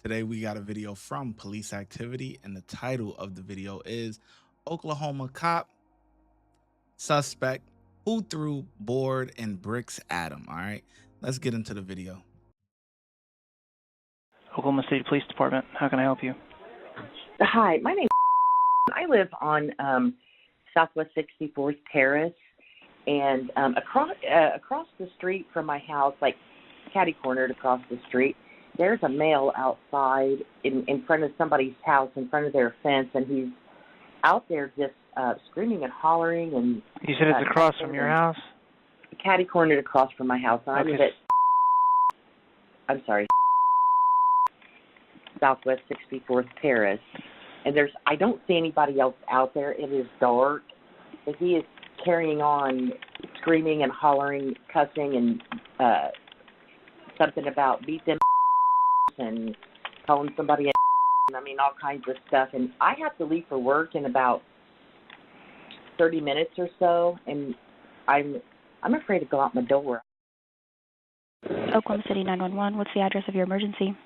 Today we got a video from police activity, and the title of the video is Oklahoma cop suspect who threw board and bricks at him. All right, let's get into the video. Oklahoma State Police Department, how can I help you? Hi, my name. I live on Southwest 64th Terrace, and across the street from my house, like catty-cornered across the street, there's a male outside in front of somebody's house, in front of their fence, and he's out there just screaming and hollering. And you said it's across from your house? Catty-cornered across from my house. And okay. I'm sorry, Southwest 64th Terrace. And I don't see anybody else out there. It is dark. But he is carrying on screaming and hollering, cussing, and something about beat them and calling somebody I mean, all kinds of stuff. And I have to leave for work in about 30 minutes or so, and I'm afraid to go out my door. Oklahoma City 911, what's the address of your emergency?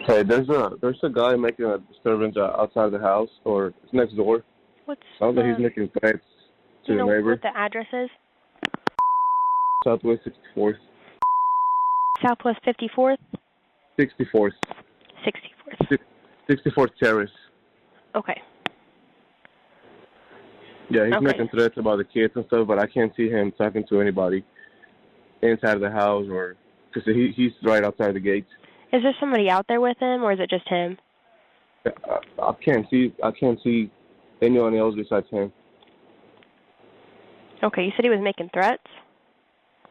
Hey, there's a guy making a disturbance outside the house, or it's next door. Sounds like he's making threats to the neighbor. What the address is? Southwest 64th. Southwest 54th? 64th. 64th. 64th Terrace. Okay. Yeah, he's making threats about the kids and stuff, but I can't see him talking to anybody inside of the house, or because he's right outside the gate. Is there somebody out there with him, or is it just him? I can't see anyone else besides him. Okay, you said he was making threats?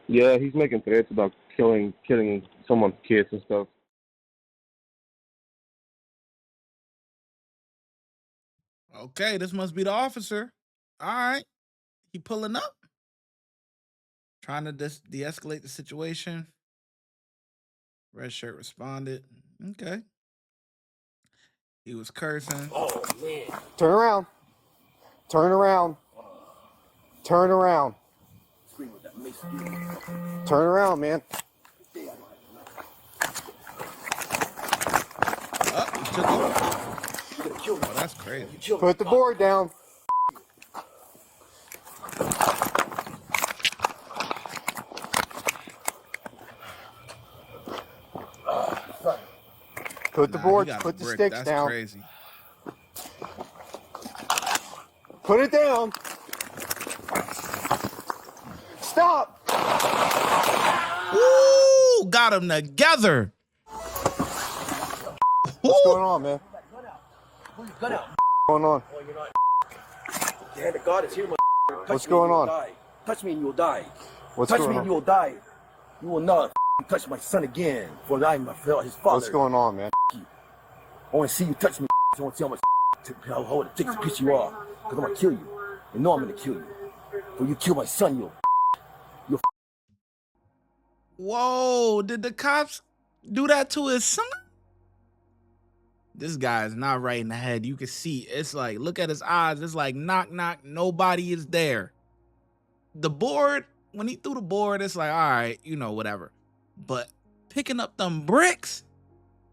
Yeah, he's making threats about killing someone's kids and stuff. Okay, this must be the officer. All right, he pulling up, trying to de-escalate the situation. Red shirt responded. Okay. He was cursing. Oh, man. Turn around. Turn around. Turn around. Turn around, man. Oh, he took over. Oh, that's crazy. Put the board down. Put the board, put the sticks down. That's crazy. Put it down. Stop. Woo! Got them together. What's going on, man? Pull your gun out. What's going on? Oh, you're not. The hand of God is here, What's going on? Touch me and you will die. What's touch going me on? and you will die. You will not touch my son again, for I am his father. What's going on, man? I want to see you touch me. I want to see how it takes to piss you off. Because I'm going to kill you. You know I'm going to kill you. For you kill my son, you. Whoa, did the cops do that to his son? This guy is not right in the head. You can see, it's like, look at his eyes. It's like, knock, knock, nobody is there. The board, when he threw the board, it's like, all right, you know, whatever. But picking up them bricks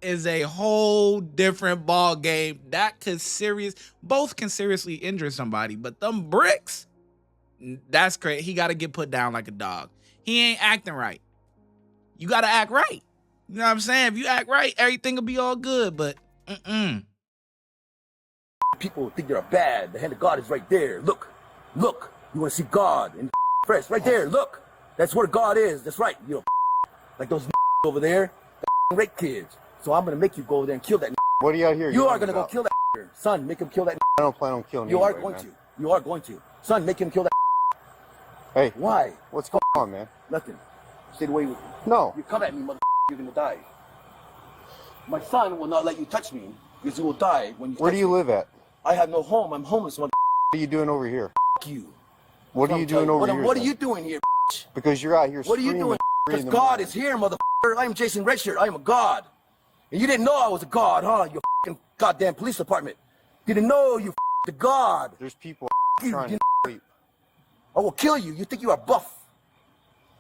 is a whole different ball game. That could both can seriously injure somebody, but them bricks, that's crazy. He got to get put down like a dog. He ain't acting right. You got to act right. You know what I'm saying? If you act right, everything will be all good, but People think you're bad. The hand of God is right there. Look. Look. You want to see God in fresh. Right there. Look. That's where God is. That's right. You know, like those over there, rape kids. So I'm going to make you go over there and kill that. What are you out here? You are going to go kill that. Son, make him kill that. I don't plan on killing you. You are anybody, going man. to. You are going to. Son, make him kill that. Hey. Why? What's going on, man? Nothing. Stay away with me. No. You come at me, mother. You're going to die. My son will not let you touch me because you will die when you Where do you live at? I have no home. I'm homeless, mother. What are you doing over here? You. What are you doing over here? What are you doing here? Because you're out here What are you doing? Because God is here, mother. I am Jason Redshirt. I am a God. And you didn't know I was a God, huh? You fucking goddamn police department. You didn't know you the God. There's people You- trying you- to sleep. I will kill you. You think you are buff.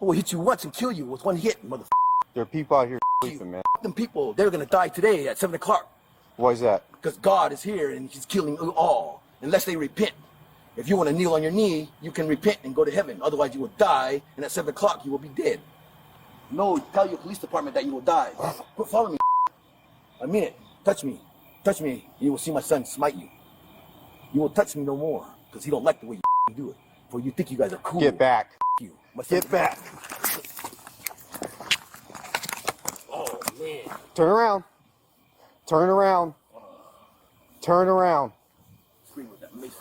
I will hit you once and kill you with one hit, mother. There are people out here sleeping, man. Them people, they're gonna die today at 7 o'clock. Why is that? Because God is here and he's killing you all, unless they repent. If you want to kneel on your knee, you can repent and go to heaven. Otherwise, you will die, and at 7 o'clock, you will be dead. No, tell your police department that you will die. Quit following me. I mean it. Touch me. Touch me, and you will see my son smite you. You won't touch me no more, because he don't like the way you do it. For you think you guys are cool. Get back. You. My son, Get back. Oh, man. Turn around. Turn around. Turn around. Scream with that mace.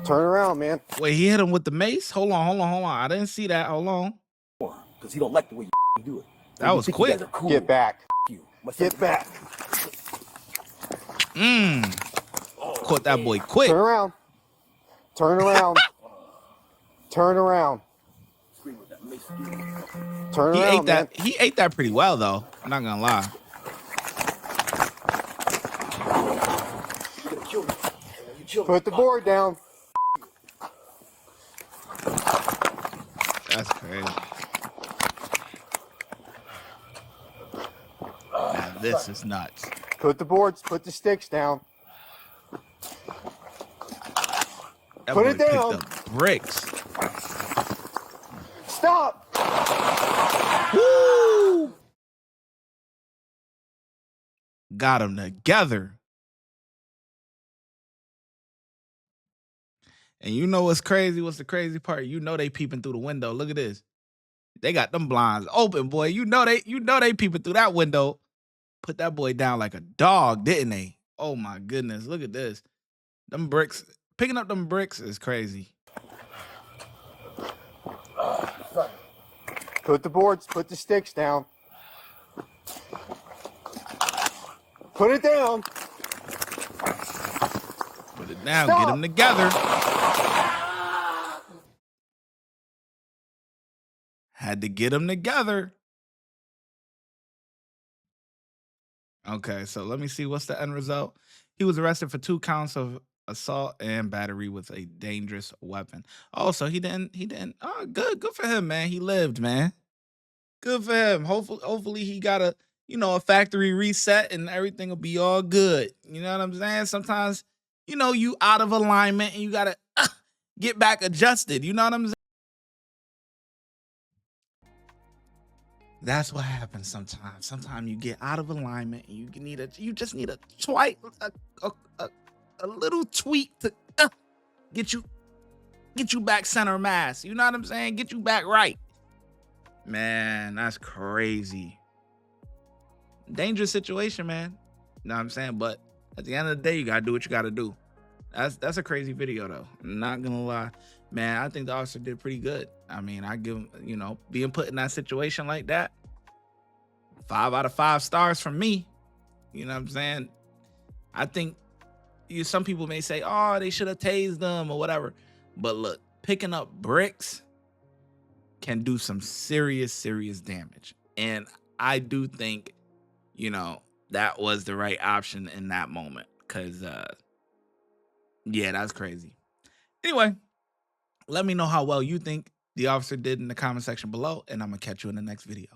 Turn around, man. Wait, he hit him with the mace? Hold on. I didn't see that. Hold on. Because he don't like the way you do it. For That you was think quick. You guys are cool. Get back. You. My son, Get back. Caught that boy quick. Turn around. Turn around. Turn around. Scream with that mace. Turn He around, ate that. He ate that pretty well, though. I'm not gonna lie. You're gonna kill me. You kill me. Put the board down. That's crazy. Now, this is nuts. Put the sticks down. That Put boy it down. picked up bricks. Stop. Woo! Got them together. And you know what's crazy? What's the crazy part? You know they peeping through the window. Look at this. They got them blinds open, boy. You know they peeping through that window. Put that boy down like a dog, didn't they? Oh my goodness. Look at this. Them bricks. Picking up them bricks is crazy. Put the sticks down. Put it down. Put it down. Stop. Get them together. Had to get them together. Okay, so let me see what's the end result. He was arrested for 2 counts of assault and battery with a dangerous weapon. Oh, so he didn't. Oh, good for him, man. He lived, man. Good for him. Hopefully he got a factory reset and everything will be all good. You know what I'm saying? Sometimes, you out of alignment and you gotta get back adjusted. You know what I'm saying? That's what happens sometimes. Sometimes you get out of alignment and you just need a little tweak to get you back center mass. You know what I'm saying? Get you back right. Man, that's crazy. Dangerous situation, man. You know what I'm saying? But at the end of the day, you gotta do what you gotta do. That's a crazy video though. I'm not gonna lie. Man, I think the officer did pretty good. I mean, I give him, being put in that situation like that, 5 out of 5 stars from me. You know what I'm saying? I think some people may say, oh, they should have tased them or whatever. But look, picking up bricks can do some serious, serious damage. And I do think, that was the right option in that moment. Because, yeah, that's crazy. Anyway, let me know how well you think the officer did in the comment section below, and I'm going to catch you in the next video.